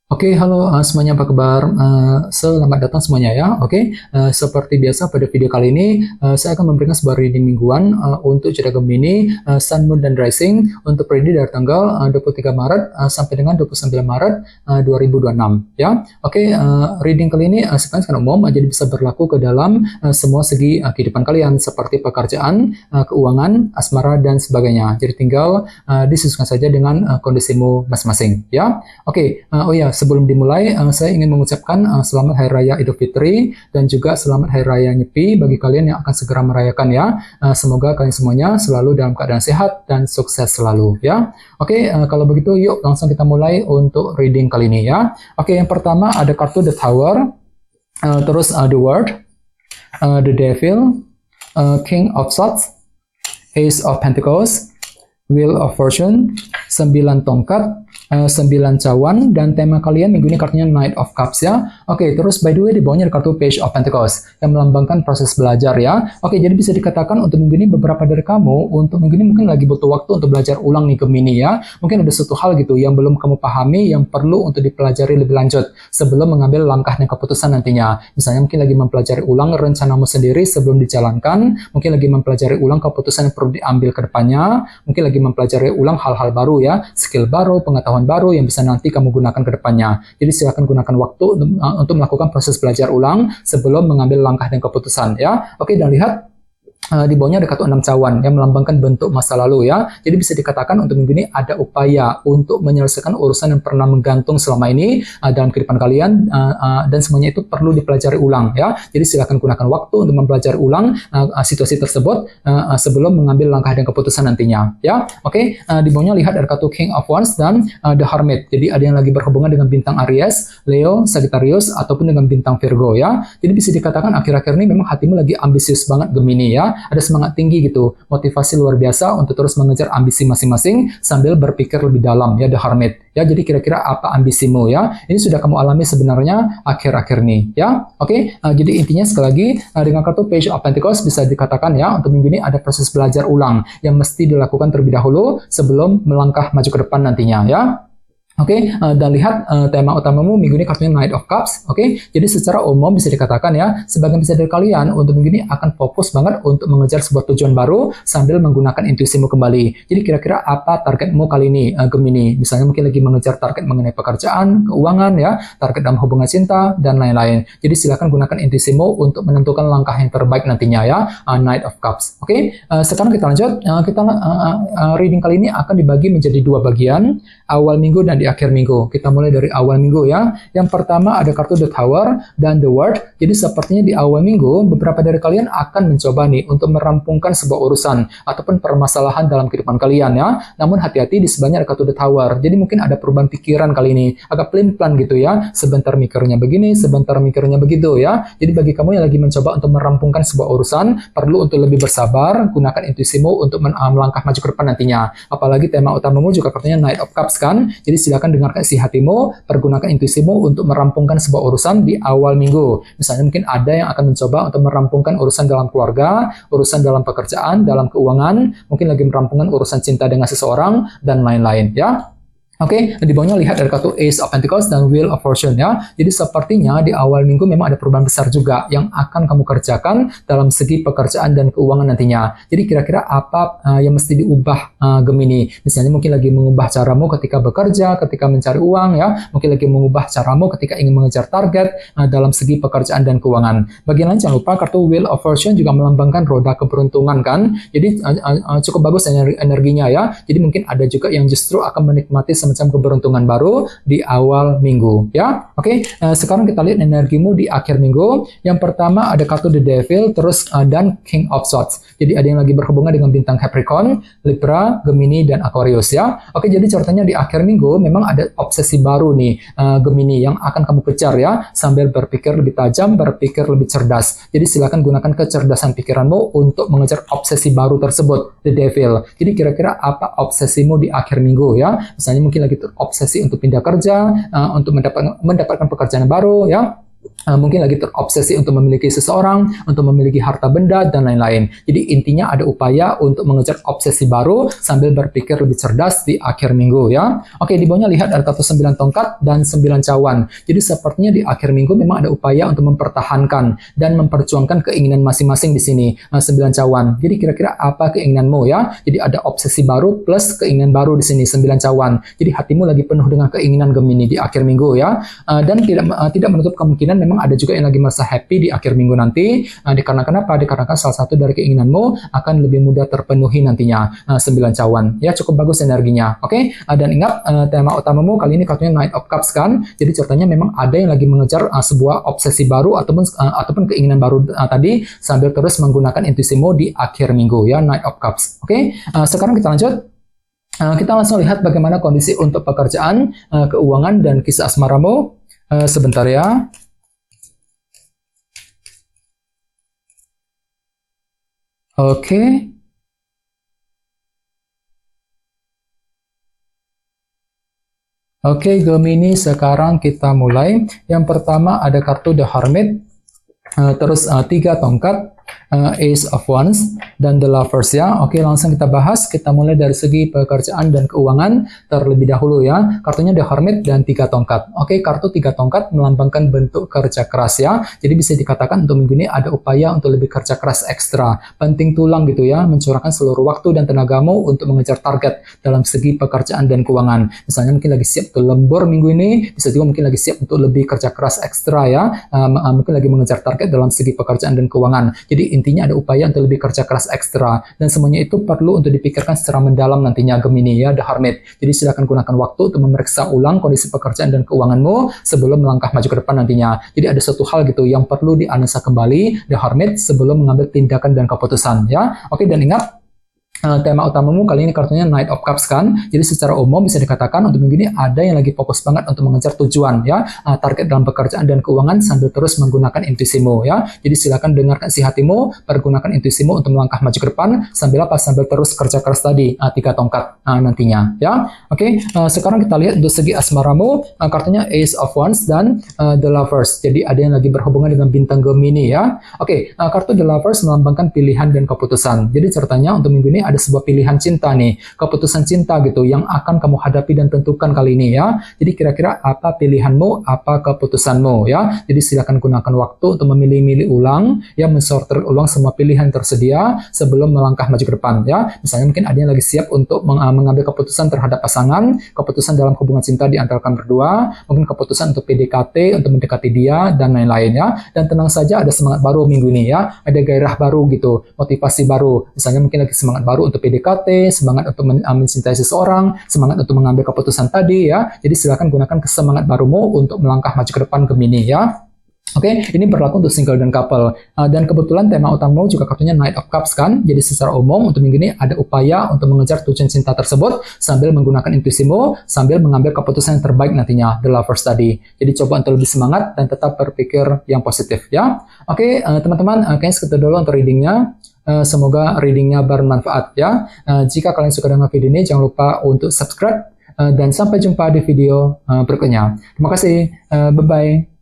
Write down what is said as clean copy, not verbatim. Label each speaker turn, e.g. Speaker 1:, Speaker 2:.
Speaker 1: Oke, halo semuanya, apa kabar? Selamat datang semuanya ya. Oke, seperti biasa pada video kali ini saya akan memberikan sebuah reading mingguan untuk zodiak Gemini, Sun, Moon, dan Rising untuk periode dari tanggal 23 Maret sampai dengan 29 Maret 2026 ya. Oke, reading kali ini sebenarnya sangat umum, jadi bisa berlaku ke dalam semua segi kehidupan kalian seperti pekerjaan, keuangan, asmara, dan sebagainya. Jadi tinggal disesuaikan saja dengan kondisimu masing-masing ya. Oke, oh ya, sebelum dimulai, saya ingin mengucapkan selamat Hari Raya Idul Fitri dan juga selamat Hari Raya Nyepi bagi kalian yang akan segera merayakan ya. Semoga kalian semuanya selalu dalam keadaan sehat dan sukses selalu ya. Oke, kalau begitu yuk langsung kita mulai untuk reading kali ini ya. Oke, yang pertama ada kartu The Tower, terus The World, The Devil, King of Swords, Ace of Pentacles, Wheel of Fortune, 9 tongkat, 9 cawan, dan tema kalian minggu ini kartunya Knight of Cups ya. Oke, terus by the way di bawahnya ada kartu Page of Pentacles yang melambangkan proses belajar ya. Oke, jadi bisa dikatakan untuk minggu ini beberapa dari kamu untuk minggu ini mungkin lagi butuh waktu untuk belajar ulang nih Gemini ya. Mungkin ada suatu hal gitu yang belum kamu pahami yang perlu untuk dipelajari lebih lanjut sebelum mengambil langkah dan keputusan nantinya. Misalnya mungkin lagi mempelajari ulang rencanamu sendiri sebelum dijalankan, mungkin lagi mempelajari ulang keputusan yang perlu diambil ke depannya, mungkin lagi mempelajari ulang hal-hal baru ya, skill baru, pengetahuan baru yang bisa nanti kamu gunakan ke depannya. Jadi silakan gunakan waktu untuk melakukan proses belajar ulang sebelum mengambil langkah dan keputusan ya. Oke, dan lihat di bawahnya ada kartu 6 cawan yang melambangkan bentuk masa lalu ya. Jadi bisa dikatakan untuk minggu ini ada upaya untuk menyelesaikan urusan yang pernah menggantung selama ini dalam kehidupan kalian dan semuanya itu perlu dipelajari ulang ya. Jadi silakan gunakan waktu untuk mempelajari ulang situasi tersebut sebelum mengambil langkah dan keputusan nantinya ya. Oke, di bawahnya lihat ada kartu King of Wands dan The Hermit. Jadi ada yang lagi berhubungan dengan bintang Aries, Leo, Sagittarius ataupun dengan bintang Virgo ya. Jadi bisa dikatakan akhir-akhir ini memang hatimu lagi ambisius banget Gemini ya. Ada semangat tinggi gitu, motivasi luar biasa untuk terus mengejar ambisi masing-masing sambil berpikir lebih dalam ya, The Hermit ya. Jadi kira-kira apa ambisimu ya, ini sudah kamu alami sebenarnya akhir-akhir ini ya. Oke, jadi intinya sekali lagi dengan kartu Page of Pentacles bisa dikatakan ya untuk minggu ini ada proses belajar ulang yang mesti dilakukan terlebih dahulu sebelum melangkah maju ke depan nantinya ya. Oke, dan lihat tema utamamu minggu ini kartunya Knight of Cups. Oke, jadi secara umum bisa dikatakan ya, sebagian besar dari kalian untuk minggu ini akan fokus banget untuk mengejar sebuah tujuan baru sambil menggunakan intuisimu kembali. Jadi kira-kira apa targetmu kali ini Gemini? Misalnya mungkin lagi mengejar target mengenai pekerjaan, keuangan ya, target dalam hubungan cinta dan lain-lain. Jadi silakan gunakan intuisimu untuk menentukan langkah yang terbaik nantinya ya, Knight of Cups. Oke, sekarang kita lanjut. Reading kali ini akan dibagi menjadi dua bagian, awal minggu dan di akhir minggu. Kita mulai dari awal minggu ya. Yang pertama ada kartu The Tower dan The World. Jadi sepertinya di awal minggu beberapa dari kalian akan mencoba nih untuk merampungkan sebuah urusan ataupun permasalahan dalam kehidupan kalian ya. Namun hati-hati, di sebelahnya ada kartu The Tower. Jadi mungkin ada perubahan pikiran kali ini, agak pelin-pelan gitu ya. Sebentar mikirnya begini, sebentar mikirnya begitu ya. Jadi bagi kamu yang lagi mencoba untuk merampungkan sebuah urusan, perlu untuk lebih bersabar, gunakan intuisimu untuk melangkah maju ke depan nantinya. Apalagi tema utamamu juga kartunya Knight of Cups kan. Jadi silakan dengarkan isi hatimu, pergunakan intuisimu untuk merampungkan sebuah urusan di awal minggu. Misalnya mungkin ada yang akan mencoba untuk merampungkan urusan dalam keluarga, urusan dalam pekerjaan, dalam keuangan, mungkin lagi merampungkan urusan cinta dengan seseorang, dan lain-lain ya. Oke, di bawahnya lihat dari kartu Ace of Pentacles dan Wheel of Fortune ya. Jadi sepertinya di awal minggu memang ada perubahan besar juga yang akan kamu kerjakan dalam segi pekerjaan dan keuangan nantinya. Jadi kira-kira apa yang mesti diubah Gemini? Misalnya mungkin lagi mengubah caramu ketika bekerja, ketika mencari uang ya. Mungkin lagi mengubah caramu ketika ingin mengejar target dalam segi pekerjaan dan keuangan. Bagian lain jangan lupa kartu Wheel of Fortune juga melambangkan roda keberuntungan kan. Jadi cukup bagus energinya ya. Jadi mungkin ada juga yang justru akan menikmati semacam keberuntungan baru di awal minggu ya. Oke, sekarang kita lihat energimu di akhir minggu. Yang pertama ada kartu The Devil terus dan King of Swords. Jadi ada yang lagi berhubungan dengan bintang Capricorn, Libra, Gemini dan Aquarius ya. Oke, jadi ceritanya di akhir minggu memang ada obsesi baru nih Gemini yang akan kamu kejar ya, sambil berpikir lebih tajam, berpikir lebih cerdas. Jadi silakan gunakan kecerdasan pikiranmu untuk mengejar obsesi baru tersebut, The Devil. Jadi kira-kira apa obsesimu di akhir minggu ya? Misalnya mungkin lagi obsesi untuk pindah kerja, untuk mendapatkan pekerjaan baru ya. mungkin lagi terobsesi untuk memiliki seseorang, untuk memiliki harta benda, dan lain-lain. Jadi intinya ada upaya untuk mengejar obsesi baru sambil berpikir lebih cerdas di akhir minggu ya. Oke, di bawahnya lihat ada kartu 9 tongkat dan 9 cawan. Jadi sepertinya di akhir minggu memang ada upaya untuk mempertahankan dan memperjuangkan keinginan masing-masing di sini. 9 cawan. Jadi kira-kira apa keinginanmu ya? Jadi ada obsesi baru plus keinginan baru di sini 9 cawan. Jadi hatimu lagi penuh dengan keinginan Gemini di akhir minggu ya. Dan tidak menutup kemungkinan memang ada juga yang lagi merasa happy di akhir minggu nanti. Dikarenakan apa? Dikarenakan salah satu dari keinginanmu akan lebih mudah terpenuhi nantinya. 9 cawan. Ya, cukup bagus energinya. Oke? Dan ingat, tema utamamu kali ini kartunya Knight of Cups kan? Jadi ceritanya memang ada yang lagi mengejar sebuah obsesi baru ataupun keinginan baru tadi sambil terus menggunakan intuisimu di akhir minggu ya, Knight of Cups. Oke? Sekarang kita lanjut. Kita langsung lihat bagaimana kondisi untuk pekerjaan, keuangan, dan kisah asmaramu. Sebentar ya. Oke. Oke, Gemini, sekarang kita mulai. Yang pertama ada kartu The Hermit, terus 3 tongkat, Ace of Wands, dan The Lovers ya. Oke, langsung kita bahas. Kita mulai dari segi pekerjaan dan keuangan terlebih dahulu ya. Kartunya The Hermit dan 3 tongkat. Oke, kartu 3 tongkat melambangkan bentuk kerja keras ya. Jadi bisa dikatakan untuk minggu ini ada upaya untuk lebih kerja keras ekstra. Penting tulang gitu ya, mencurahkan seluruh waktu dan tenagamu untuk mengejar target dalam segi pekerjaan dan keuangan. Misalnya mungkin lagi siap untuk lembur minggu ini, bisa juga mungkin lagi siap untuk lebih kerja keras ekstra ya. Mungkin lagi mengejar target dalam segi pekerjaan dan keuangan. Jadi intinya ada upaya untuk lebih kerja keras ekstra, dan semuanya itu perlu untuk dipikirkan secara mendalam nantinya Gemini ya, The Hermit. Jadi silakan gunakan waktu untuk memeriksa ulang kondisi pekerjaan dan keuanganmu sebelum melangkah maju ke depan nantinya. Jadi ada suatu hal gitu yang perlu dianalisa kembali The Hermit sebelum mengambil tindakan dan keputusan ya. Oke, dan ingat, tema utamamu kali ini kartunya Knight of Cups kan. Jadi secara umum bisa dikatakan untuk minggu ini ada yang lagi fokus banget untuk mengejar tujuan ya, target dalam pekerjaan dan keuangan sambil terus menggunakan intuisimu ya. Jadi silakan dengarkan si hatimu, pergunakan intuisimu untuk melangkah maju ke depan sambil terus kerja keras tadi, 3 tongkat nantinya ya. Oke, sekarang kita lihat untuk segi asmaramu, kartunya Ace of Wands dan The Lovers. Jadi ada yang lagi berhubungan dengan bintang Gemini ya. Oke, kartu The Lovers melambangkan pilihan dan keputusan. Jadi ceritanya untuk minggu ini ada sebuah pilihan cinta nih, keputusan cinta gitu yang akan kamu hadapi dan tentukan kali ini ya. Jadi kira-kira apa pilihanmu, apa keputusanmu ya. Jadi silakan gunakan waktu untuk memilih-milih ulang ya, mensortir ulang semua pilihan tersedia sebelum melangkah maju ke depan ya. Misalnya mungkin ada yang lagi siap untuk mengambil keputusan terhadap pasangan, keputusan dalam hubungan cinta di antara kalian berdua, mungkin keputusan untuk PDKT, untuk mendekati dia dan lain-lain ya. Dan tenang saja, ada semangat baru minggu ini ya, ada gairah baru gitu, motivasi baru. Misalnya mungkin lagi semangat baru untuk PDKT, semangat untuk mencintai seseorang, semangat untuk mengambil keputusan tadi ya. Jadi silakan gunakan kesemangat barumu untuk melangkah maju ke depan Gemini ya. Oke, ini berlaku untuk single dan couple. Dan kebetulan tema utamamu juga kartunya Knight of Cups kan. Jadi secara umum untuk minggu ini ada upaya untuk mengejar tujuan cinta tersebut sambil menggunakan intuisimu, sambil mengambil keputusan yang terbaik nantinya, The Lovers tadi. Jadi coba untuk lebih semangat dan tetap berpikir yang positif ya. Oke, teman-teman, kayaknya segitu dulu untuk readingnya. Semoga readingnya bermanfaat ya. Jika kalian suka dengan video ini, jangan lupa untuk subscribe. Dan sampai jumpa di video berikutnya. Terima kasih. Bye-bye.